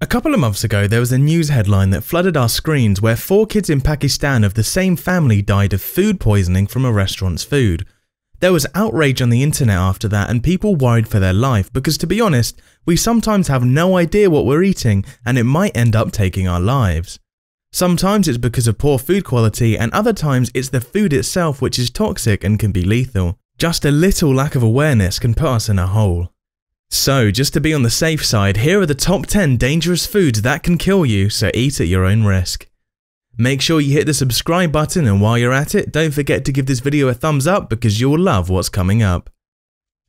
A couple of months ago, there was a news headline that flooded our screens where 4 kids in Pakistan of the same family died of food poisoning from a restaurant's food. There was outrage on the internet after that, and people worried for their life because, to be honest, we sometimes have no idea what we're eating and it might end up taking our lives. Sometimes it's because of poor food quality, and other times it's the food itself which is toxic and can be lethal. Just a little lack of awareness can put us in a hole. So, just to be on the safe side, here are the top 10 dangerous foods that can kill you, so eat at your own risk. Make sure you hit the subscribe button, and while you're at it, don't forget to give this video a thumbs up because you'll love what's coming up.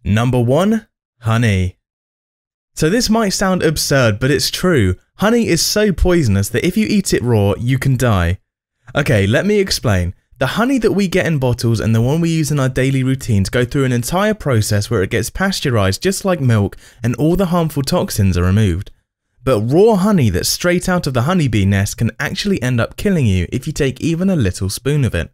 Number 1. Honey. So this might sound absurd, but it's true. Honey is so poisonous that if you eat it raw, you can die. Okay, let me explain. The honey that we get in bottles and the one we use in our daily routines go through an entire process where it gets pasteurized just like milk and all the harmful toxins are removed. But raw honey that's straight out of the honeybee nest can actually end up killing you if you take even a little spoon of it.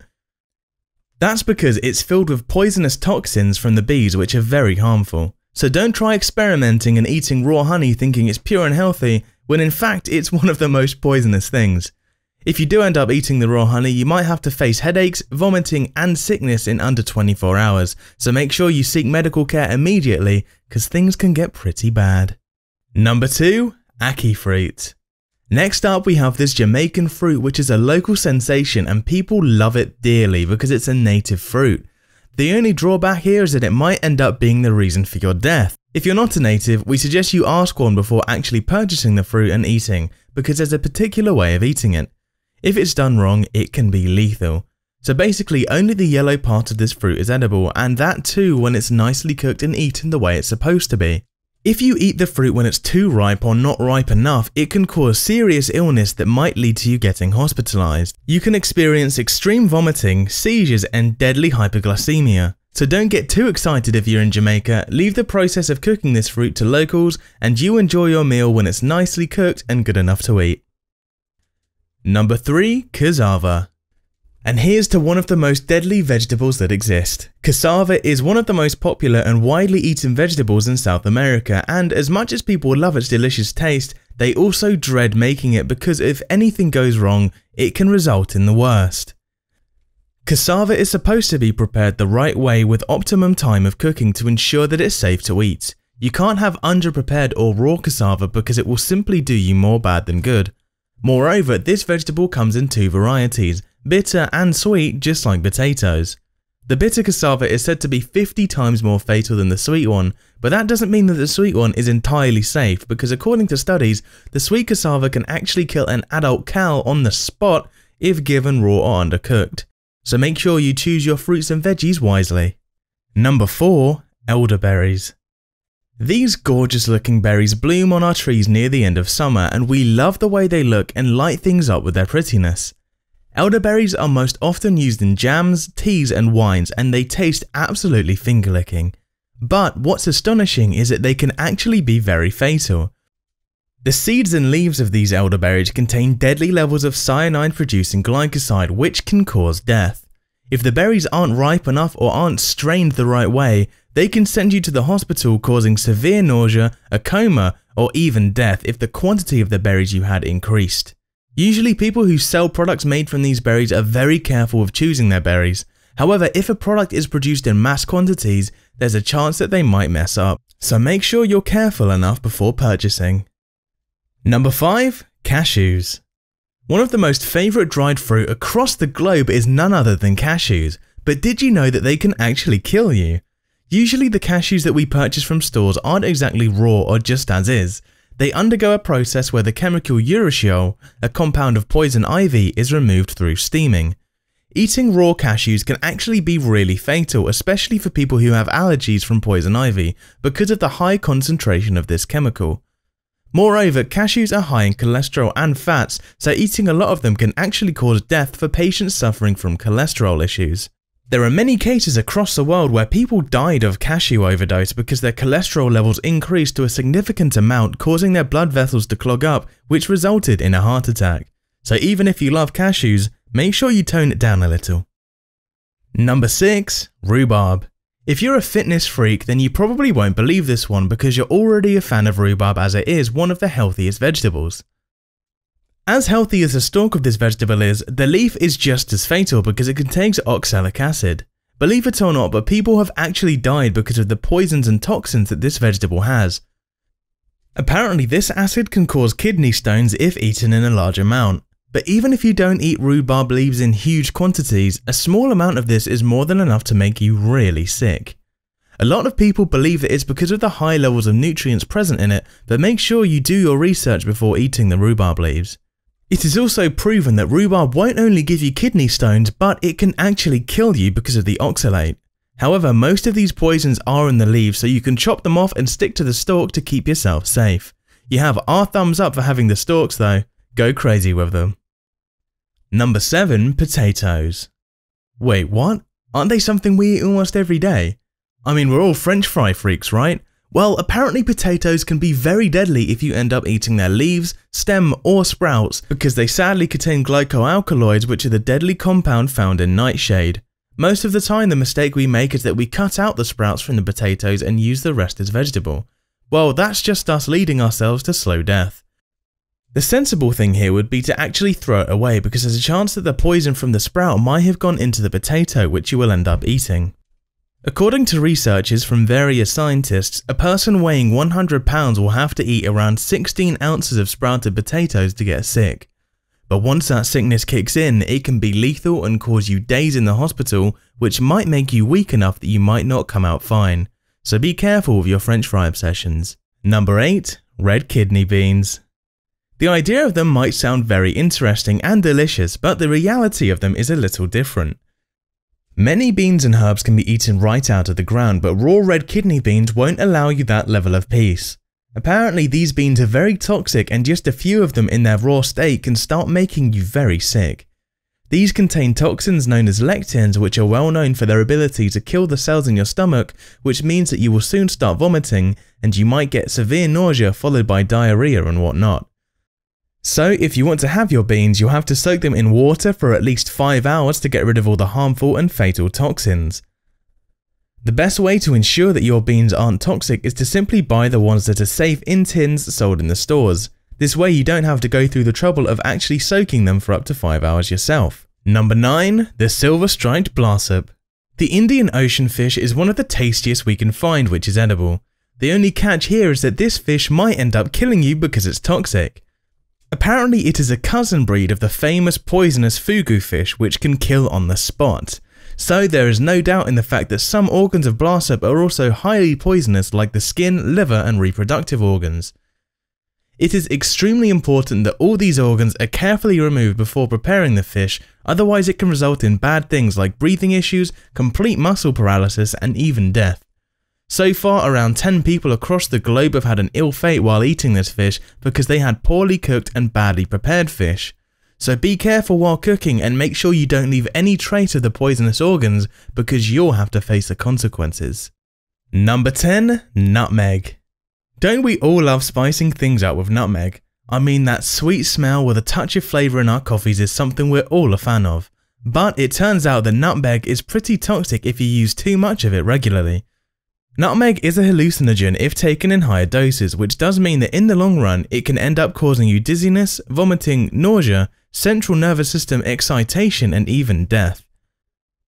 That's because it's filled with poisonous toxins from the bees which are very harmful. So don't try experimenting and eating raw honey thinking it's pure and healthy when in fact it's one of the most poisonous things. If you do end up eating the raw honey, you might have to face headaches, vomiting and sickness in under 24 hours, so make sure you seek medical care immediately because things can get pretty bad. Number 2. Ackee fruit. Next up we have this Jamaican fruit which is a local sensation and people love it dearly because it's a native fruit. The only drawback here is that it might end up being the reason for your death. If you're not a native, we suggest you ask one before actually purchasing the fruit and eating because there's a particular way of eating it. If it's done wrong, it can be lethal. So basically only the yellow part of this fruit is edible, and that too when it's nicely cooked and eaten the way it's supposed to be. If you eat the fruit when it's too ripe or not ripe enough, it can cause serious illness that might lead to you getting hospitalized. You can experience extreme vomiting, seizures and deadly hypoglycemia. So don't get too excited if you're in Jamaica, leave the process of cooking this fruit to locals and you enjoy your meal when it's nicely cooked and good enough to eat. Number 3. Cassava. And here's to one of the most deadly vegetables that exist. Cassava is one of the most popular and widely eaten vegetables in South America, and as much as people love its delicious taste, they also dread making it because if anything goes wrong, it can result in the worst. Cassava is supposed to be prepared the right way with optimum time of cooking to ensure that it's safe to eat. You can't have underprepared or raw cassava because it will simply do you more bad than good. Moreover, this vegetable comes in 2 varieties, bitter and sweet, just like potatoes. The bitter cassava is said to be 50 times more fatal than the sweet one, but that doesn't mean that the sweet one is entirely safe because according to studies, the sweet cassava can actually kill an adult cow on the spot if given raw or undercooked. So make sure you choose your fruits and veggies wisely. Number 4. Elderberries. These gorgeous looking berries bloom on our trees near the end of summer and we love the way they look and light things up with their prettiness. Elderberries are most often used in jams, teas and wines and they taste absolutely finger-licking. But what's astonishing is that they can actually be very fatal. The seeds and leaves of these elderberries contain deadly levels of cyanide-producing glycoside which can cause death. If the berries aren't ripe enough or aren't strained the right way, they can send you to the hospital causing severe nausea, a coma, or even death if the quantity of the berries you had increased. Usually people who sell products made from these berries are very careful with choosing their berries. However, if a product is produced in mass quantities, there's a chance that they might mess up. So make sure you're careful enough before purchasing. Number 5. Cashews. One of the most favourite dried fruit across the globe is none other than cashews, but did you know that they can actually kill you? Usually the cashews that we purchase from stores aren't exactly raw or just as is. They undergo a process where the chemical urushiol, a compound of poison ivy, is removed through steaming. Eating raw cashews can actually be really fatal, especially for people who have allergies from poison ivy because of the high concentration of this chemical. Moreover, cashews are high in cholesterol and fats, so eating a lot of them can actually cause death for patients suffering from cholesterol issues. There are many cases across the world where people died of cashew overdose because their cholesterol levels increased to a significant amount, causing their blood vessels to clog up, which resulted in a heart attack. So even if you love cashews, make sure you tone it down a little. Number 6. Rhubarb. If you're a fitness freak, then you probably won't believe this one because you're already a fan of rhubarb, as it is one of the healthiest vegetables. As healthy as the stalk of this vegetable is, the leaf is just as fatal because it contains oxalic acid. Believe it or not, but people have actually died because of the poisons and toxins that this vegetable has. Apparently this acid can cause kidney stones if eaten in a large amount. But even if you don't eat rhubarb leaves in huge quantities, a small amount of this is more than enough to make you really sick. A lot of people believe that it's because of the high levels of nutrients present in it, but make sure you do your research before eating the rhubarb leaves. It is also proven that rhubarb won't only give you kidney stones, but it can actually kill you because of the oxalate. However, most of these poisons are in the leaves, so you can chop them off and stick to the stalk to keep yourself safe. You have our thumbs up for having the stalks though, go crazy with them. Number 7. Potatoes. Wait, what? Aren't they something we eat almost every day? I mean, we're all French fry freaks, right? Well, apparently potatoes can be very deadly if you end up eating their leaves, stem or sprouts because they sadly contain glycoalkaloids, which are the deadly compound found in nightshade. Most of the time the mistake we make is that we cut out the sprouts from the potatoes and use the rest as vegetable. Well, that's just us leading ourselves to slow death. The sensible thing here would be to actually throw it away because there's a chance that the poison from the sprout might have gone into the potato, which you will end up eating. According to researchers from various scientists, a person weighing 100 pounds will have to eat around 16 ounces of sprouted potatoes to get sick. But once that sickness kicks in, it can be lethal and cause you days in the hospital, which might make you weak enough that you might not come out fine. So be careful with your French fry obsessions. Number 8. Red kidney beans. The idea of them might sound very interesting and delicious, but the reality of them is a little different. Many beans and herbs can be eaten right out of the ground, but raw red kidney beans won't allow you that level of peace. Apparently these beans are very toxic and just a few of them in their raw state can start making you very sick. These contain toxins known as lectins, which are well known for their ability to kill the cells in your stomach, which means that you will soon start vomiting and you might get severe nausea followed by diarrhea and whatnot. So if you want to have your beans, you'll have to soak them in water for at least 5 hours to get rid of all the harmful and fatal toxins. The best way to ensure that your beans aren't toxic is to simply buy the ones that are safe in tins sold in the stores. This way you don't have to go through the trouble of actually soaking them for up to 5 hours yourself. Number 9. The silver-striped blasto. The Indian Ocean fish is one of the tastiest we can find, which is edible. The only catch here is that this fish might end up killing you because it's toxic. Apparently it is a cousin breed of the famous poisonous fugu fish, which can kill on the spot. So there is no doubt in the fact that some organs of blasto are also highly poisonous, like the skin, liver and reproductive organs. It is extremely important that all these organs are carefully removed before preparing the fish, otherwise it can result in bad things like breathing issues, complete muscle paralysis and even death. So far, around 10 people across the globe have had an ill fate while eating this fish because they had poorly cooked and badly prepared fish. So be careful while cooking and make sure you don't leave any trace of the poisonous organs because you'll have to face the consequences. Number 10. Nutmeg. Don't we all love spicing things up with nutmeg? I mean, that sweet smell with a touch of flavour in our coffees is something we're all a fan of. But it turns out that nutmeg is pretty toxic if you use too much of it regularly. Nutmeg is a hallucinogen if taken in higher doses, which does mean that in the long run it can end up causing you dizziness, vomiting, nausea, central nervous system excitation and even death.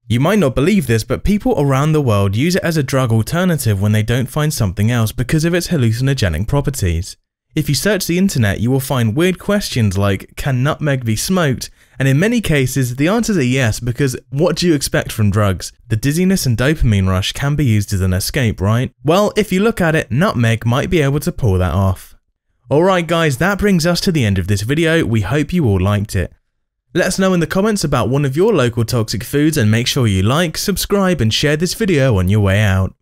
You might not believe this, but people around the world use it as a drug alternative when they don't find something else because of its hallucinogenic properties. If you search the internet, you will find weird questions like, can nutmeg be smoked? And in many cases, the answers are yes, because what do you expect from drugs? The dizziness and dopamine rush can be used as an escape, right? Well, if you look at it, nutmeg might be able to pull that off. Alright guys, that brings us to the end of this video. We hope you all liked it. Let us know in the comments about one of your local toxic foods and make sure you like, subscribe and share this video on your way out.